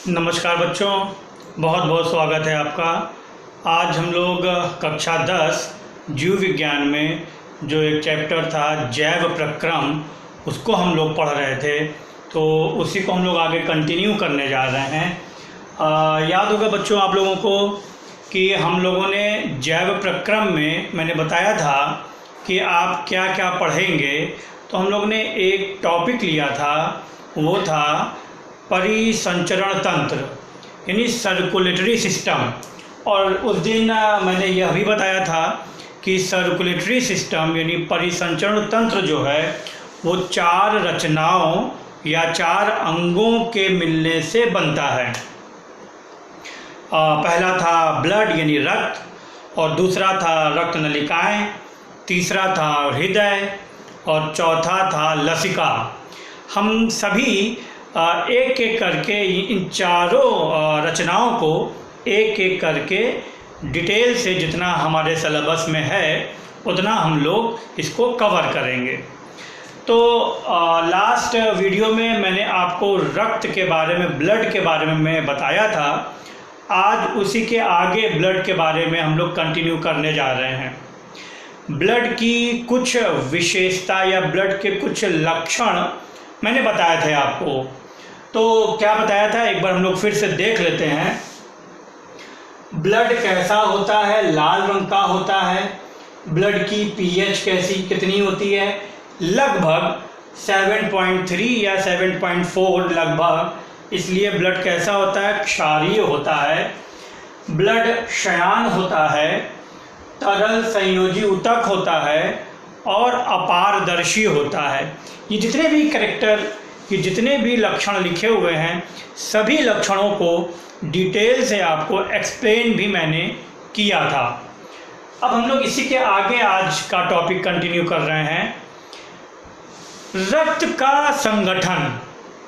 नमस्कार बच्चों, बहुत बहुत स्वागत है आपका। आज हम लोग कक्षा 10 जीव विज्ञान में जो एक चैप्टर था जैव प्रक्रम, उसको हम लोग पढ़ रहे थे, तो उसी को हम लोग आगे कंटिन्यू करने जा रहे हैं। याद होगा बच्चों आप लोगों को कि हम लोगों ने जैव प्रक्रम में मैंने बताया था कि आप क्या क्या पढ़ेंगे। तो हम लोग ने एक टॉपिक लिया था, वो था परिसंचरण तंत्र यानी सर्कुलेटरी सिस्टम। और उस दिन मैंने यह भी बताया था कि सर्कुलेटरी सिस्टम यानी परिसंचरण तंत्र जो है वो 4 रचनाओं या 4 अंगों के मिलने से बनता है। पहला था ब्लड यानी रक्त, और दूसरा था रक्त नलिकाएँ, तीसरा था हृदय, और चौथा था लसिका। हम सभी एक एक करके इन चारों रचनाओं को एक एक करके डिटेल से जितना हमारे सिलेबस में है उतना हम लोग इसको कवर करेंगे। तो लास्ट वीडियो में मैंने आपको रक्त के बारे में, ब्लड के बारे में मैं बताया था। आज उसी के आगे ब्लड के बारे में हम लोग कंटिन्यू करने जा रहे हैं। ब्लड की कुछ विशेषता या ब्लड के कुछ लक्षण मैंने बताए थे आपको। तो क्या बताया था, एक बार हम लोग फिर से देख लेते हैं। ब्लड कैसा होता है? लाल रंग का होता है। ब्लड की पीएच कितनी होती है? लगभग 7.3 या 7.4 लगभग। इसलिए ब्लड कैसा होता है? क्षारीय होता है। ब्लड श्यान होता है, तरल संयोजी ऊतक होता है और अपारदर्शी होता है। ये जितने भी कैरेक्टर, ये जितने भी लक्षण लिखे हुए हैं, सभी लक्षणों को डिटेल से आपको एक्सप्लेन भी मैंने किया था। अब हम लोग इसी के आगे आज का टॉपिक कंटिन्यू कर रहे हैं। रक्त का संगठन,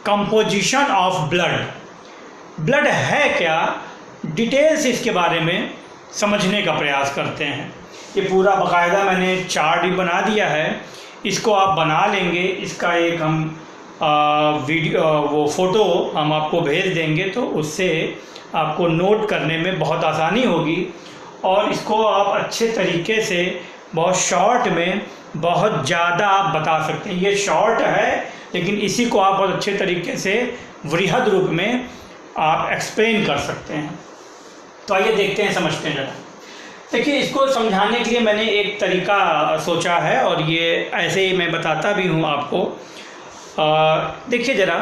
कंपोजिशन ऑफ ब्लड। ब्लड है क्या, डिटेल से इसके बारे में समझने का प्रयास करते हैं। ये पूरा बाकायदा मैंने चार्ट भी बना दिया है, इसको आप बना लेंगे। इसका एक हम वीडियो, वो फ़ोटो हम आपको भेज देंगे, तो उससे आपको नोट करने में बहुत आसानी होगी। और इसको आप अच्छे तरीके से बहुत शॉर्ट में बहुत ज़्यादा आप बता सकते हैं। ये शॉर्ट है लेकिन इसी को आप बहुत अच्छे तरीके से वृहद रूप में आप एक्सप्लेन कर सकते हैं। तो आइए देखते हैं, समझते हैं जरा। देखिए, इसको समझाने के लिए मैंने एक तरीका सोचा है और ये ऐसे ही मैं बताता भी हूँ आपको। देखिए ज़रा,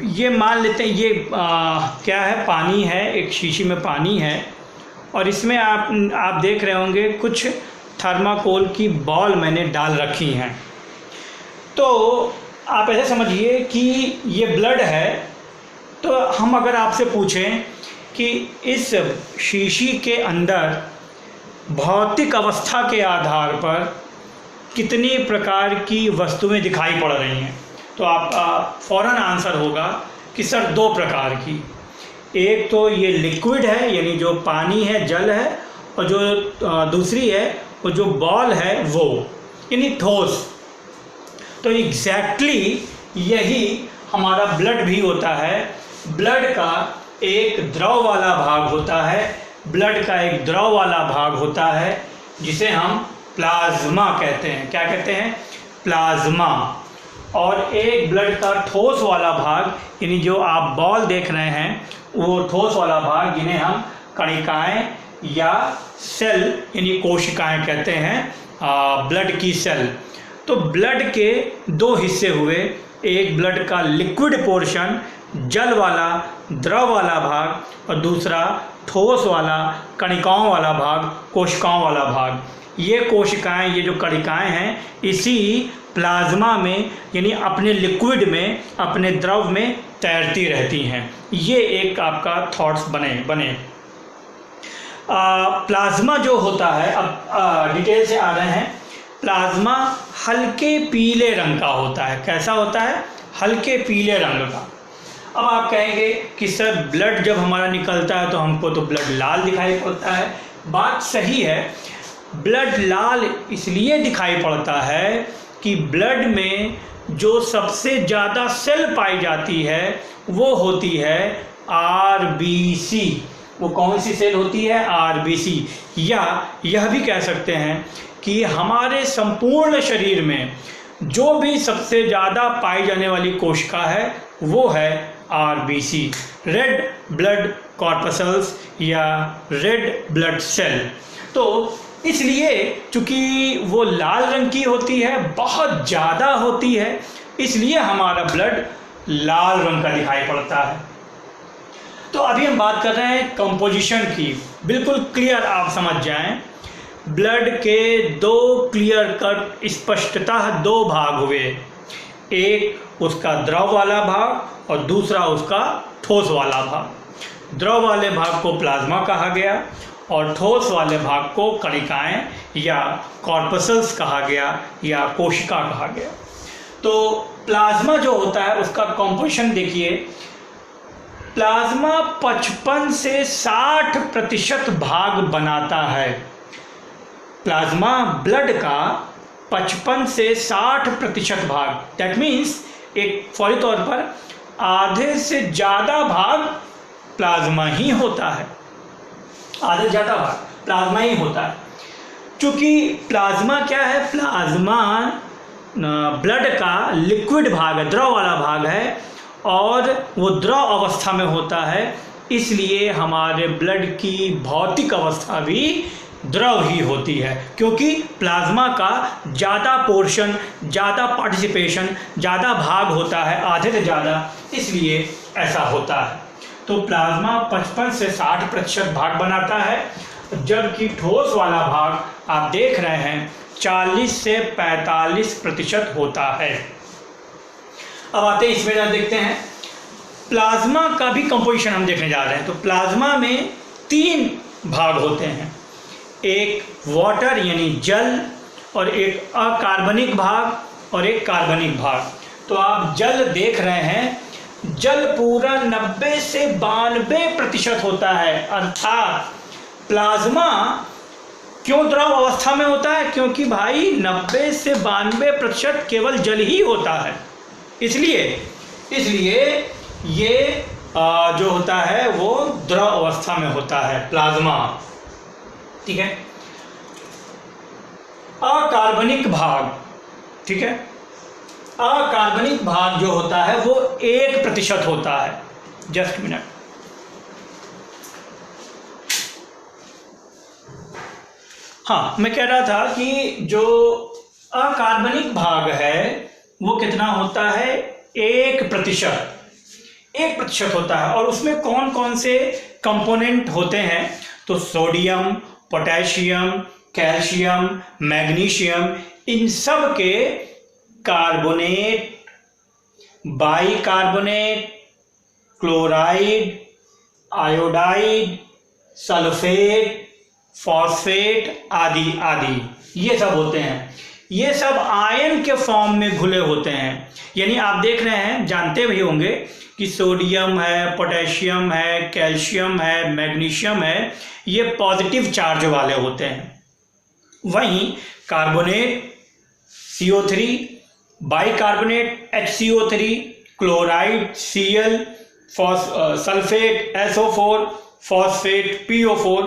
ये मान लेते हैं ये क्या है, पानी है, एक शीशी में पानी है और इसमें आप देख रहे होंगे कुछ थर्माकोल की बॉल मैंने डाल रखी हैं। तो आप ऐसे समझिए कि ये ब्लड है। तो हम अगर आपसे पूछें कि इस शीशी के अंदर भौतिक अवस्था के आधार पर कितनी प्रकार की वस्तुएं दिखाई पड़ रही हैं, तो आपका फ़ौरन आंसर होगा कि सर 2 प्रकार की। एक तो ये लिक्विड है यानी जो पानी है, जल है, और जो दूसरी है वो जो बॉल है वो यानी ठोस। तो एग्जैक्टली यही हमारा ब्लड भी होता है। ब्लड का एक द्रव वाला भाग होता है, ब्लड का एक द्रव वाला भाग होता है जिसे हम प्लाज्मा कहते हैं। क्या कहते हैं? प्लाज्मा। और एक ब्लड का ठोस वाला भाग यानी जो आप बॉल देख रहे हैं वो ठोस वाला भाग, जिन्हें हम कणिकाएं या सेल यानी कोशिकाएं कहते हैं, ब्लड की सेल। तो ब्लड के 2 हिस्से हुए, एक ब्लड का लिक्विड पोर्शन, जल वाला द्रव वाला भाग, और दूसरा ठोस वाला कणिकाओं वाला भाग, कोशिकाओं वाला भाग। ये कोशिकाएं, ये जो कणिकाएं हैं, इसी प्लाज्मा में यानी अपने लिक्विड में, अपने द्रव में तैरती रहती हैं। ये एक आपका थॉट्स बने। प्लाज्मा जो होता है, अब डिटेल से आ रहे हैं। प्लाज्मा हल्के पीले रंग का होता है। कैसा होता है? हल्के पीले रंग का। अब आप कहेंगे कि सर ब्लड जब हमारा निकलता है तो हमको तो ब्लड लाल दिखाई पड़ता है। बात सही है, ब्लड लाल इसलिए दिखाई पड़ता है कि ब्लड में जो सबसे ज़्यादा सेल पाई जाती है वो होती है RBC। वो कौन सी सेल होती है? RBC। या यह भी कह सकते हैं कि हमारे संपूर्ण शरीर में जो भी सबसे ज़्यादा पाई जाने वाली कोशिका है वो है RBC, रेड ब्लड कॉर्पसल्स या रेड ब्लड सेल। तो इसलिए चूँकि वो लाल रंग की होती है, बहुत ज़्यादा होती है, इसलिए हमारा ब्लड लाल रंग का दिखाई पड़ता है। तो अभी हम बात कर रहे हैं कंपोजिशन की। बिल्कुल क्लियर आप समझ जाएं, ब्लड के दो क्लियर कट स्पष्टतः दो भाग हुए, एक उसका द्रव वाला भाग और दूसरा उसका ठोस वाला भाग। द्रव वाले भाग को प्लाज्मा कहा गया और ठोस वाले भाग को कणिकाएं या कॉर्पसल्स कहा गया या कोशिका कहा गया। तो प्लाज्मा जो होता है उसका कंपोजिशन देखिए, प्लाज्मा 55 से 60% भाग बनाता है। प्लाज्मा ब्लड का 55 से 60% भाग, दैट मीन्स एक फौरी तौर पर आधे से ज़्यादा भाग प्लाज्मा ही होता है, आधे से ज़्यादा भाग प्लाज्मा ही होता है। क्योंकि प्लाज्मा क्या है? प्लाज्मा ब्लड का लिक्विड भाग है, द्रव वाला भाग है और वो द्रव अवस्था में होता है, इसलिए हमारे ब्लड की भौतिक अवस्था भी द्रव ही होती है, क्योंकि प्लाज्मा का ज़्यादा पोर्शन, ज़्यादा पार्टिसिपेशन, ज़्यादा भाग होता है, आधे से ज़्यादा, इसलिए ऐसा होता है। तो प्लाज्मा 55 से 60% भाग बनाता है, जबकि ठोस वाला भाग आप देख रहे हैं 40 से 45% होता है। अब आते हैं इसमें जरा देखते हैं प्लाज्मा का भी कंपोजिशन हम देखने जा रहे हैं। तो प्लाज्मा में 3 भाग होते हैं, एक वाटर यानी जल और एक अकार्बनिक भाग और एक कार्बनिक भाग। तो आप जल देख रहे हैं, जल पूरा 90 से 92% होता है, अर्थात प्लाज्मा क्यों द्रव अवस्था में होता है? क्योंकि भाई 90 से 92% केवल जल ही होता है, इसलिए ये जो होता है वो द्रव अवस्था में होता है प्लाज्मा, ठीक है। अकार्बनिक भाग, ठीक है, अकार्बनिक भाग जो होता है वो 1% होता है। जस्ट मिनट, हाँ मैं कह रहा था कि जो अकार्बनिक भाग है वो कितना होता है? 1% होता है। और उसमें कौन कौन से कंपोनेंट होते हैं? तो सोडियम, पोटेशियम, कैल्शियम, मैग्नीशियम, इन सब के carbonate, bicarbonate, chloride, iodide, sulphate, phosphate आदि आदि ये सब होते हैं। ये सब आयन के फॉर्म में घुले होते हैं। यानी आप देख रहे हैं, जानते भी होंगे कि सोडियम है, पोटेशियम है, कैल्शियम है, मैग्नीशियम है, ये पॉजिटिव चार्ज वाले होते हैं। वहीं carbonate CO3, bicarbonate HCO3, chloride Cl, sulphate SO4, phosphate PO4,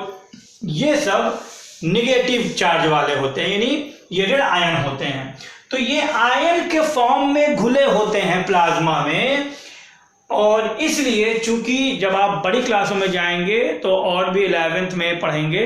ये सब निगेटिव चार्ज वाले होते हैं, यानी ये ऋण आयन होते हैं। तो ये आयन के फॉर्म में घुले होते हैं प्लाज्मा में, और इसलिए चूंकि जब आप बड़ी क्लासों में जाएंगे तो और भी 11th में पढ़ेंगे,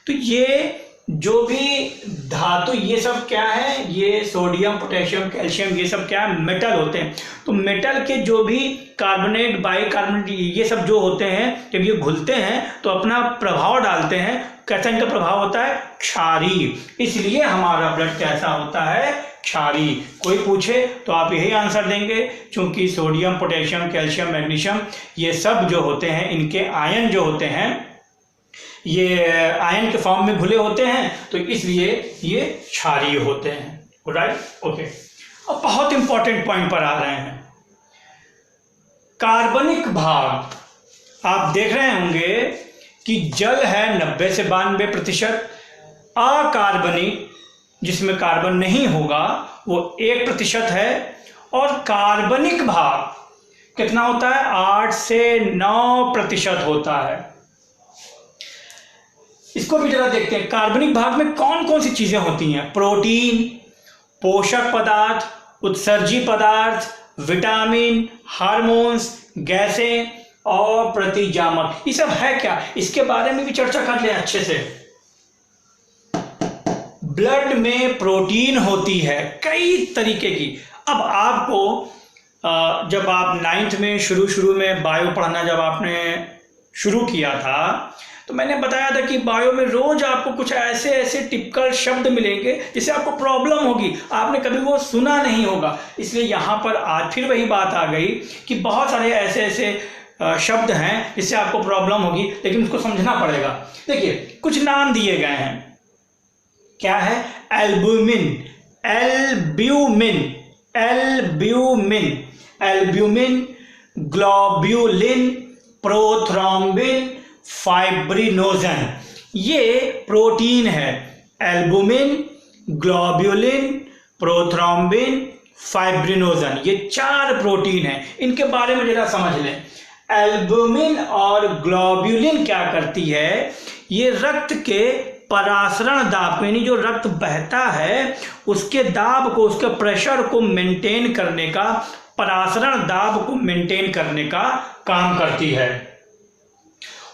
तो ये जो भी धातु ये सब क्या है? ये सोडियम, पोटेशियम, कैल्शियम, ये सब क्या है? मेटल होते हैं। तो मेटल के जो भी कार्बोनेट, बाइकार्बोनेट, ये सब जो होते हैं, जब ये घुलते हैं तो अपना प्रभाव डालते हैं। कैसा इनका प्रभाव होता है? क्षारीय। इसलिए हमारा ब्लड कैसा होता है? क्षारीय। कोई पूछे तो आप यही आंसर देंगे, क्योंकि सोडियम, पोटेशियम, कैल्शियम, मैग्नीशियम ये सब जो होते हैं, इनके आयन जो होते हैं ये आयन के फॉर्म में घुले होते हैं, तो इसलिए ये क्षारीय होते हैं। Right, okay. अब बहुत इंपॉर्टेंट पॉइंट पर आ रहे हैं। कार्बनिक भाग आप देख रहे होंगे कि जल है 90 से 92%, अकार्बनिक जिसमें कार्बन नहीं होगा वो 1% है, और कार्बनिक भाग कितना होता है? 8 से 9% होता है। इसको भी जरा देखते हैं, कार्बनिक भाग में कौन कौन सी चीजें होती हैं? प्रोटीन, पोषक पदार्थ, उत्सर्जी पदार्थ, विटामिन, हार्मोन्स, गैसें और प्रतिजामक। ये सब है क्या? इसके बारे में भी चर्चा कर लें अच्छे से। ब्लड में प्रोटीन होती है कई तरीके की। अब आपको जब आप 9th में शुरू में बायो पढ़ना जब आपने शुरू किया था तो मैंने बताया था कि बायो में रोज आपको कुछ ऐसे टिपिकल शब्द मिलेंगे जिससे आपको प्रॉब्लम होगी, आपने कभी वो सुना नहीं होगा। इसलिए यहाँ पर आज फिर वही बात आ गई कि बहुत सारे ऐसे शब्द हैं जिससे आपको प्रॉब्लम होगी, लेकिन उसको समझना पड़ेगा। देखिए कुछ नाम दिए गए हैं। क्या है? Albumin, albumin, albumin, albumin, globulin, prothrombin, fibrinogen. ये प्रोटीन है। एल्ब्यूमिन, ग्लोब्यूलिन, प्रोथ्रोम्बिन, फाइब्रिनोजन, ये 4 प्रोटीन है। इनके बारे में जरा समझ लें। एल्ब्यूमिन और ग्लोब्यूलिन क्या करती है? ये रक्त के परासरण दाब, यानी जो रक्त बहता है उसके दाब को, उसके प्रेशर को मेंटेन करने का, परासरण दाब को मेंटेन करने का काम करती है।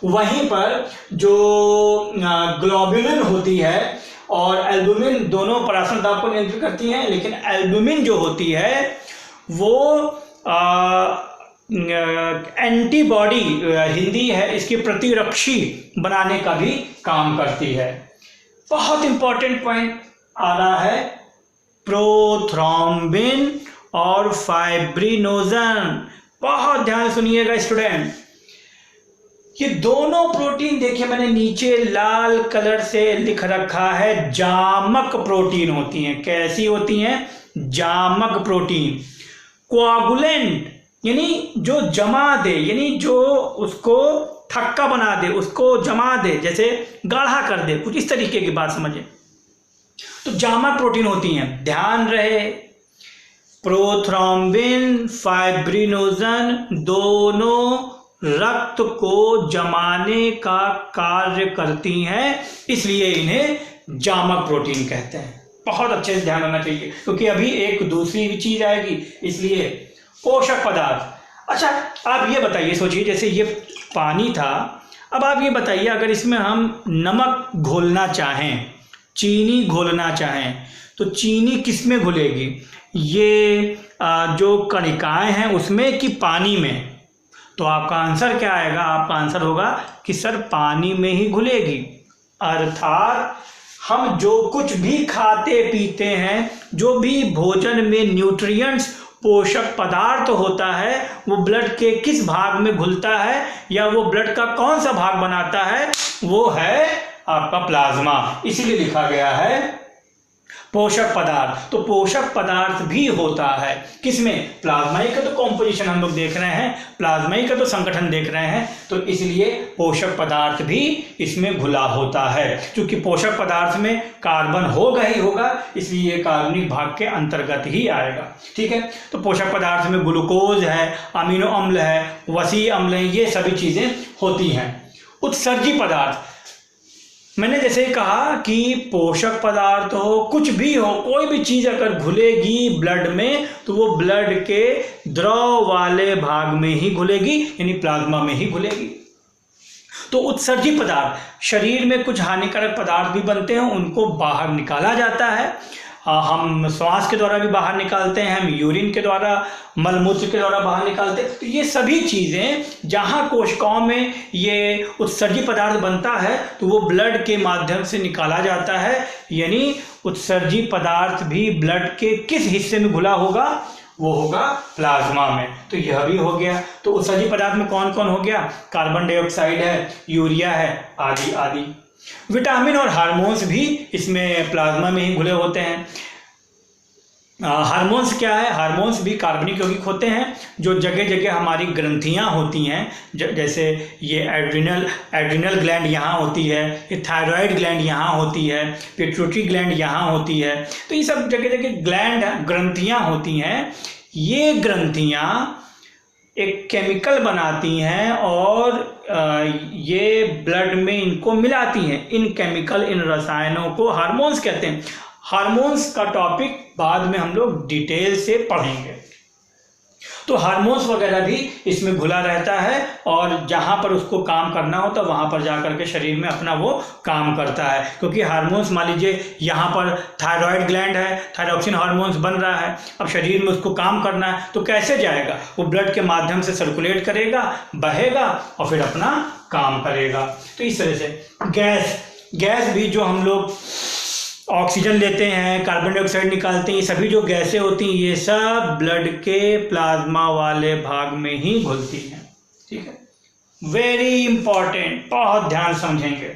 वहीं पर जो ग्लोब्यूलिन होती है और एल्ब्यूमिन दोनों परासरण दाब को नियंत्रित करती हैं, लेकिन एल्ब्यूमिन जो होती है वो एंटीबॉडी, हिंदी है इसकी प्रतिरक्षी बनाने का भी काम करती है। बहुत इंपॉर्टेंट पॉइंट आ रहा है, प्रोथ्रोम्बिन और फाइब्रिनोजन। बहुत ध्यान सुनिएगा स्टूडेंट, ये दोनों प्रोटीन देखिए मैंने नीचे लाल कलर से लिख रखा है, जामक प्रोटीन होती हैं। कैसी होती हैं? जामक प्रोटीन। कोआगुलेंट यानी जो जमा दे, यानी जो उसको थक्का बना दे, उसको जमा दे, जैसे गाढ़ा कर दे, कुछ इस तरीके की बात समझे, तो जामक प्रोटीन होती हैं। ध्यान रहे, प्रोथ्रोम्बिन, फाइब्रिनोजन दोनों रक्त को जमाने का कार्य करती हैं, इसलिए इन्हें जामक प्रोटीन कहते हैं। बहुत अच्छे से ध्यान रखना चाहिए, क्योंकि अभी एक दूसरी भी चीज आएगी, इसलिए पोषक पदार्थ। अच्छा आप ये बताइए, सोचिए जैसे ये पानी था, अब आप ये बताइए अगर इसमें हम नमक घोलना चाहें, चीनी घोलना चाहें, तो चीनी किस में घुलेगी? ये जो कणिकाएं हैं उसमें कि पानी में? तो आपका आंसर क्या आएगा? आपका आंसर होगा कि सर पानी में ही घुलेगी। अर्थात हम जो कुछ भी खाते पीते हैं, जो भी भोजन में न्यूट्रिएंट्स, पोषक पदार्थ होता है, वो ब्लड के किस भाग में घुलता है या वो ब्लड का कौन सा भाग बनाता है? वो है आपका प्लाज्मा। इसीलिए लिखा गया है पोषक पदार्थ। तो पोषक पदार्थ भी होता है किसमें? प्लाज्मा ही का तो कॉम्पोजिशन हम लोग देख रहे हैं, प्लाज्मा ही का तो संगठन देख रहे हैं, तो इसलिए पोषक पदार्थ भी इसमें घुला होता है। क्योंकि पोषक पदार्थ में कार्बन होगा ही होगा, इसलिए ये कार्बनिक भाग के अंतर्गत ही आएगा। ठीक है, तो पोषक पदार्थ में ग्लूकोज है, अमीनो अम्ल है, वसी अम्ल है, ये सभी चीजें होती हैं। उत्सर्जी पदार्थ, मैंने जैसे कहा कि पोषक पदार्थ हो, कुछ भी हो, कोई भी चीज अगर घुलेगी ब्लड में तो वो ब्लड के द्रव वाले भाग में ही घुलेगी, यानी प्लाज्मा में ही घुलेगी। तो उत्सर्जी पदार्थ, शरीर में कुछ हानिकारक पदार्थ भी बनते हैं, उनको बाहर निकाला जाता है। हम श्वास के द्वारा भी बाहर निकालते हैं, हम यूरिन के द्वारा, मलमूत्र के द्वारा बाहर निकालते हैं। तो ये सभी चीज़ें जहाँ कोशिकाओं में ये उत्सर्जी पदार्थ बनता है तो वो ब्लड के माध्यम से निकाला जाता है, यानी उत्सर्जी पदार्थ भी ब्लड के किस हिस्से में घुला होगा? वो होगा प्लाज्मा में। तो यह भी हो गया। तो उत्सर्जी पदार्थ में कौन कौन हो गया? कार्बन डाइऑक्साइड है, यूरिया है, आदि आदि। विटामिन और हार्मोन्स भी इसमें प्लाज्मा में ही घुले होते हैं। हार्मोन्स क्या है? हार्मोन्स भी कार्बनिक यौगिक होते हैं, जो जगह जगह हमारी ग्रंथियां होती हैं, जैसे ये एड्रिनल ग्लैंड यहाँ होती है, ये थायराइड ग्लैंड यहाँ होती है, पिट्यूटरी ग्लैंड यहाँ होती है। तो ये सब जगह जगह ग्लैंड, ग्रंथियां होती हैं। ये ग्रंथियां एक केमिकल बनाती हैं और ये ब्लड में इनको मिलाती हैं। इन केमिकल, इन रसायनों को हार्मोन्स कहते हैं। हार्मोन्स का टॉपिक बाद में हम लोग डिटेल से पढ़ेंगे। तो हार्मोन्स वगैरह भी इसमें घुला रहता है और जहाँ पर उसको काम करना होता है वहाँ पर जा कर के शरीर में अपना वो काम करता है। क्योंकि हार्मोन्स, मान लीजिए यहाँ पर थायराइड ग्लैंड है, थायरॉक्सिन हार्मोन्स बन रहा है, अब शरीर में उसको काम करना है तो कैसे जाएगा? वो ब्लड के माध्यम से सर्कुलेट करेगा, बहेगा और फिर अपना काम करेगा। तो इस तरह से गैस भी जो हम लोग ऑक्सीजन लेते हैं, कार्बन डाइऑक्साइड निकालते हैं, ये सभी जो गैसें होती हैं ये सब ब्लड के प्लाज्मा वाले भाग में ही घुलती हैं। ठीक है, वेरी इंपॉर्टेंट, बहुत ध्यान समझेंगे।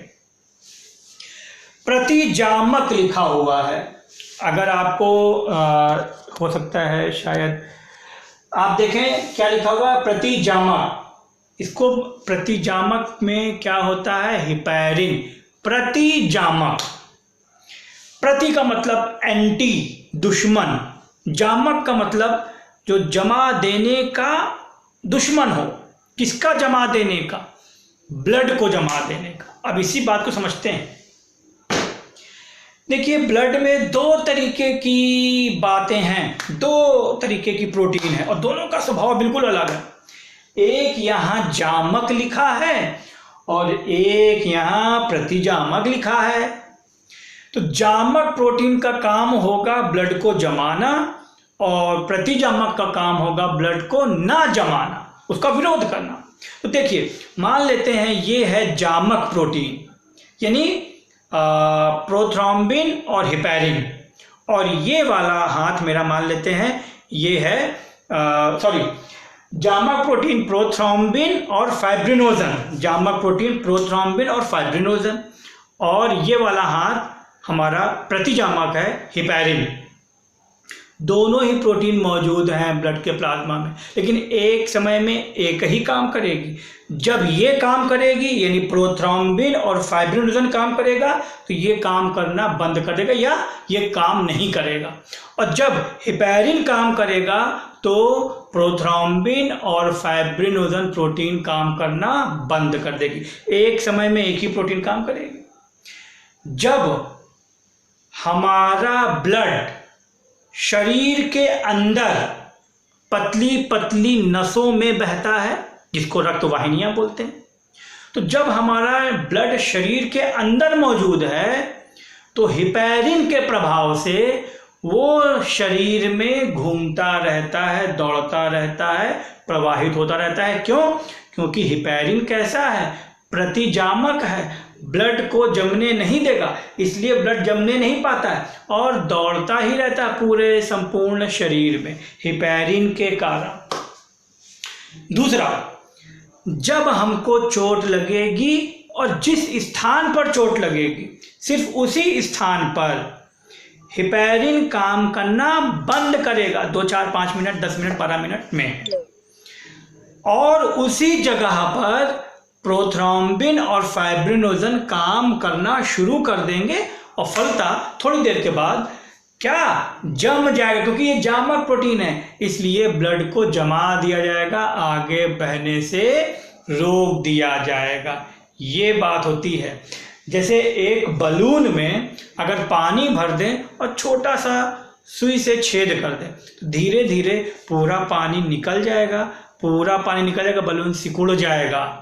प्रतिजामक लिखा हुआ है। अगर आपको हो सकता है शायद आप देखें क्या लिखा हुआ है, प्रतिजामक। इसको प्रतिजामक में क्या होता है? हिपैरिन। प्रतिजामक, प्रति का मतलब एंटी, दुश्मन। जामक का मतलब जो जमा देने का दुश्मन हो। किसका जमा देने का? ब्लड को जमा देने का। अब इसी बात को समझते हैं। देखिए, ब्लड में दो तरीके की बातें हैं, दो तरीके की प्रोटीन है और दोनों का स्वभाव बिल्कुल अलग है। एक यहाँ जामक लिखा है और एक यहाँ प्रतिजामक लिखा है। तो जामक प्रोटीन का काम होगा ब्लड को जमाना और प्रतिजामक का काम होगा ब्लड को ना जमाना, उसका विरोध करना। तो देखिए, मान लेते हैं ये है जामक प्रोटीन, यानी प्रोथ्रोम्बिन और हिपैरिन, और ये वाला हाथ मेरा मान लेते हैं ये है जामक प्रोटीन प्रोथ्रोम्बिन और फाइब्रिनोजन। जामक प्रोटीन प्रोथ्रोम्बिन और फाइब्रिनोजन, और ये वाला हाथ हमारा प्रतिजामक है, हिपैरिन। दोनों ही प्रोटीन मौजूद हैं ब्लड के प्लाज्मा में, लेकिन एक समय में एक ही काम करेगी। जब ये काम करेगी यानी प्रोथ्रोम्बिन और फाइब्रिनोजन काम करेगा तो ये काम करना बंद कर देगा या ये काम नहीं करेगा, और जब हिपैरिन काम करेगा तो प्रोथ्रोम्बिन और फाइब्रिनोजन प्रोटीन काम करना बंद कर देगी। एक समय में एक ही प्रोटीन काम करेगी। जब हमारा ब्लड शरीर के अंदर पतली पतली नसों में बहता है, जिसको रक्तवाहिनियां बोलते हैं, तो जब हमारा ब्लड शरीर के अंदर मौजूद है तो हिपैरिन के प्रभाव से वो शरीर में घूमता रहता है, दौड़ता रहता है, प्रवाहित होता रहता है। क्यों? क्योंकि हिपैरिन कैसा है? प्रतिजामक है, ब्लड को जमने नहीं देगा, इसलिए ब्लड जमने नहीं पाता है और दौड़ता ही रहता है पूरे संपूर्ण शरीर में हिपैरिन के कारण। दूसरा, जब हमको चोट लगेगी और जिस स्थान पर चोट लगेगी सिर्फ उसी स्थान पर हिपैरिन काम करना बंद करेगा 2, 4, 5 मिनट, 10 मिनट, 12 मिनट में, और उसी जगह पर प्रोथ्रोम्बिन और फाइब्रिनोजन काम करना शुरू कर देंगे और फलता थोड़ी देर के बाद क्या जम जाएगा, क्योंकि ये जामक प्रोटीन है इसलिए ब्लड को जमा दिया जाएगा, आगे बहने से रोक दिया जाएगा। ये बात होती है। जैसे एक बलून में अगर पानी भर दें और छोटा सा सुई से छेद कर दें तो धीरे धीरे पूरा पानी निकल जाएगा, बलून सिकुड़ जाएगा।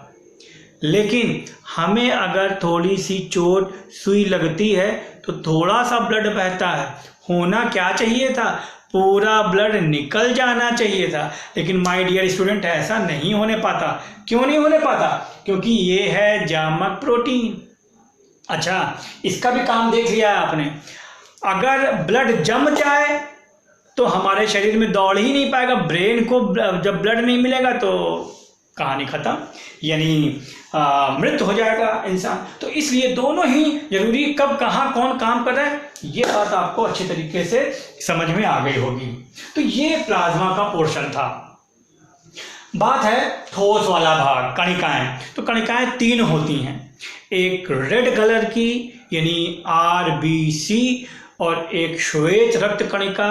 लेकिन हमें अगर थोड़ी सी चोट सुई लगती है तो थोड़ा सा ब्लड बहता है, होना क्या चाहिए था? पूरा ब्लड निकल जाना चाहिए था, लेकिन माय डियर स्टूडेंट ऐसा नहीं होने पाता। क्यों नहीं होने पाता? क्योंकि ये है जामक प्रोटीन। अच्छा, इसका भी काम देख लिया है आपने। अगर ब्लड जम जाए तो हमारे शरीर में दौड़ ही नहीं पाएगा, ब्रेन को जब ब्लड नहीं मिलेगा तो कहानी खत्म, यानी मृत हो जाएगा इंसान। तो इसलिए दोनों ही जरूरी, कब कहाँ कौन काम कर रहा है ये बात आपको अच्छे तरीके से समझ में आ गई होगी। तो ये प्लाज्मा का पोर्शन था। बात है ठोस वाला भाग, कणिकाएं। तो कणिकाएं 3 होती हैं, एक रेड कलर की यानी RBC और एक श्वेत रक्त कणिका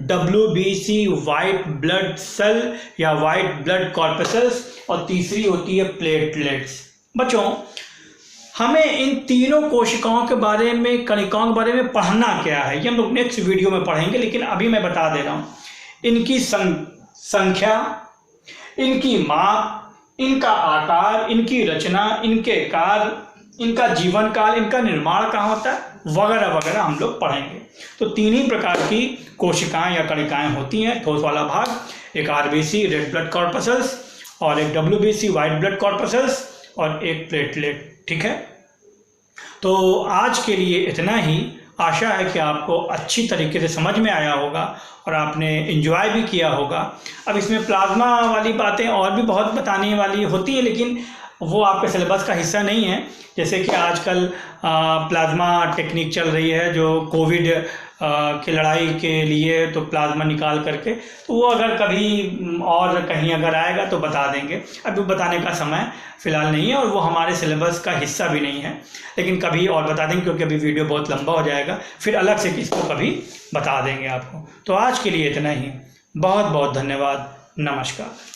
WBC वाइट ब्लड सेल या वाइट ब्लड कॉर्पसेल्स, और तीसरी होती है प्लेटलेट्स। बच्चों, हमें इन तीनों कोशिकाओं के बारे में, कणिकाओं के बारे में पढ़ना क्या है, ये हम लोग नेक्स्ट वीडियो में पढ़ेंगे, लेकिन अभी मैं बता दे रहा हूँ। इनकी संख्या, इनकी माप, इनका आकार, इनकी रचना, इनके कार्य, इनका जीवन काल, इनका निर्माण कहाँ होता है, वगैरह वगैरह हम लोग पढ़ेंगे। तो तीन ही प्रकार की कोशिकाएं या कणिकाएं होती हैं। ठोस वाला भाग, एक RBC रेड ब्लड कॉर्पसेल्स, और एक WBC वाइट ब्लड कॉर्पसेल्स, और एक प्लेटलेट। ठीक है, तो आज के लिए इतना ही। आशा है कि आपको अच्छी तरीके से समझ में आया होगा और आपने एंजॉय भी किया होगा। अब इसमें प्लाज्मा वाली बातें और भी बहुत बताने वाली होती हैं, लेकिन वो आपके सिलेबस का हिस्सा नहीं है। जैसे कि आजकल प्लाज्मा टेक्निक चल रही है, जो कोविड की लड़ाई के लिए, तो प्लाज्मा निकाल करके, तो वो अगर कभी और कहीं अगर आएगा तो बता देंगे। अभी बताने का समय फ़िलहाल नहीं है और वो हमारे सिलेबस का हिस्सा भी नहीं है, लेकिन कभी और बता देंगे, क्योंकि अभी वीडियो बहुत लंबा हो जाएगा, फिर अलग से किसको कभी बता देंगे आपको। तो आज के लिए इतना ही। बहुत बहुत धन्यवाद। नमस्कार।